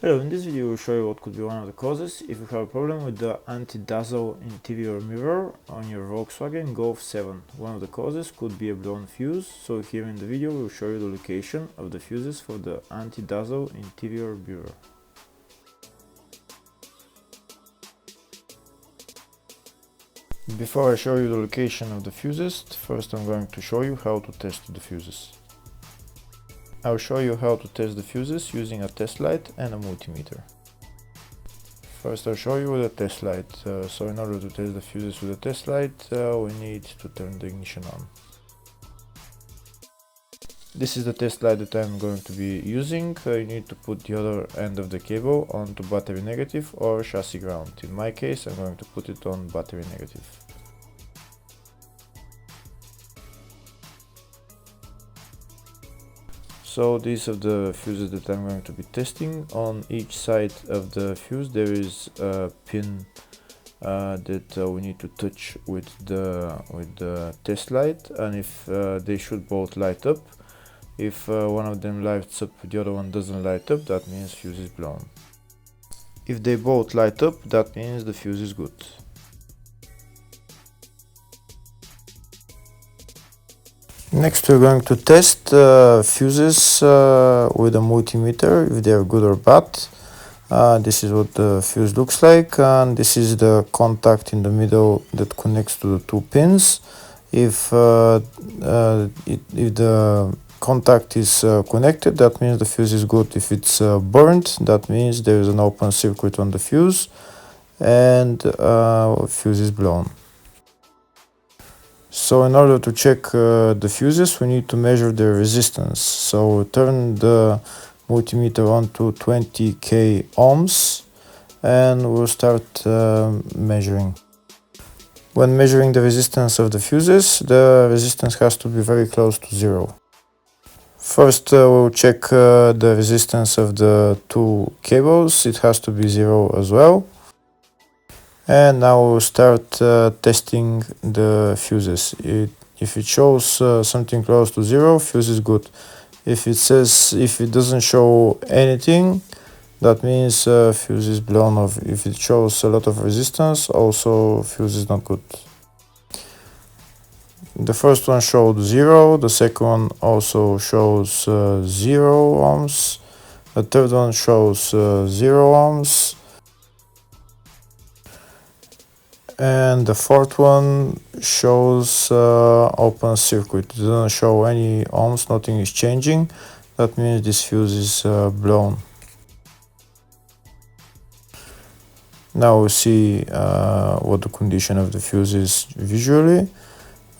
Hello, in this video we will show you what could be one of the causes if you have a problem with the anti-dazzle interior mirror on your Volkswagen Golf 7. One of the causes could be a blown fuse, so here in the video we will show you the location of the fuses for the anti-dazzle interior mirror. Before I show you the location of the fuses, first I'm going to show you how to test the fuses. I'll show you how to test the fuses using a test light and a multimeter. First I'll show you with a test light. So in order to test the fuses with a test light, we need to turn the ignition on. This is the test light that I'm going to be using. You need to put the other end of the cable onto battery negative or chassis ground. In my case, I'm going to put it on battery negative. So these are the fuses that I'm going to be testing. On each side of the fuse there is a pin that we need to touch with the test light, and if they should both light up. If one of them lights up, the other one doesn't light up, that means fuse is blown. If they both light up, that means the fuse is good. Next we're going to test fuses with a multimeter, if they are good or bad. This is what the fuse looks like, and this is the contact in the middle that connects to the two pins. If the contact is connected, that means the fuse is good. If it's burnt, that means there is an open circuit on the fuse and fuse is blown. So in order to check the fuses, we need to measure their resistance. So turn the multimeter on to 20k ohms and we'll start measuring. When measuring the resistance of the fuses, the resistance has to be very close to zero. First we'll check the resistance of the two cables. It has to be zero as well. And now we'll start testing the fuses. If it shows something close to zero, fuse is good. If it doesn't show anything, that means fuse is blown off. If it shows a lot of resistance, also fuse is not good. The first one showed 0, the second one also shows 0 ohms, the third one shows 0 ohms, and the fourth one shows open circuit. It doesn't show any ohms, nothing is changing. That means this fuse is blown. Now we see what the condition of the fuse is visually.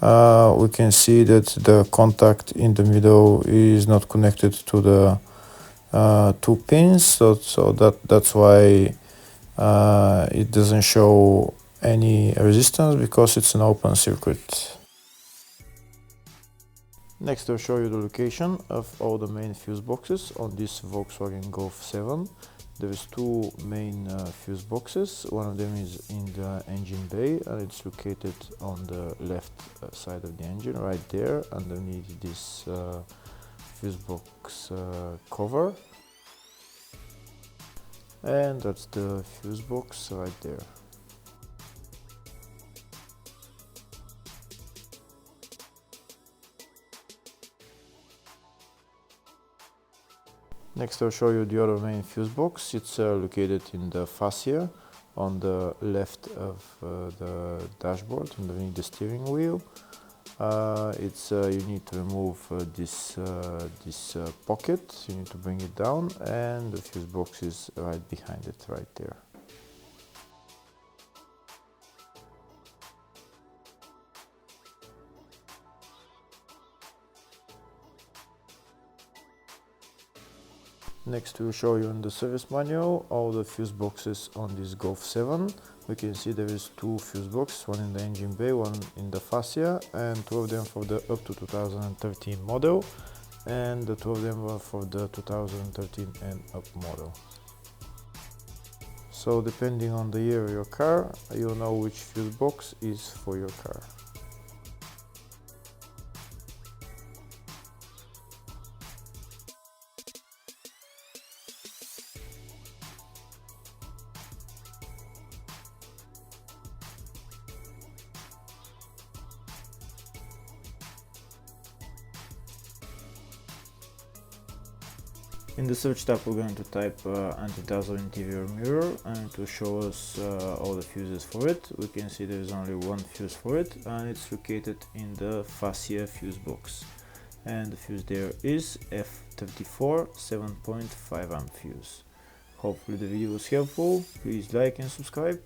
We can see that the contact in the middle is not connected to the two pins, so that's why it doesn't show any resistance, because it's an open circuit. Next I'll show you the location of all the main fuse boxes on this Volkswagen Golf 7. There is two main fuse boxes. One of them is in the engine bay and it's located on the left side of the engine, right there underneath this fuse box cover. And that's the fuse box right there. Next I'll show you the other main fuse box. It's located in the fascia on the left of the dashboard, underneath the steering wheel. You need to remove this pocket, you need to bring it down, and the fuse box is right behind it, right there. Next we'll show you in the service manual all the fuse boxes on this Golf 7. We can see there is two fuse boxes, one in the engine bay, one in the fascia, and two of them for the up to 2013 model, and the two of them were for the 2013 and up model. So depending on the year of your car, you'll know which fuse box is for your car. In the search tab we're going to type Antidazzle interior mirror, and it will show us all the fuses for it. We can see there is only one fuse for it, and it's located in the fascia fuse box, and the fuse there is F34 7.5 amp fuse. Hopefully the video was helpful. Please like and subscribe.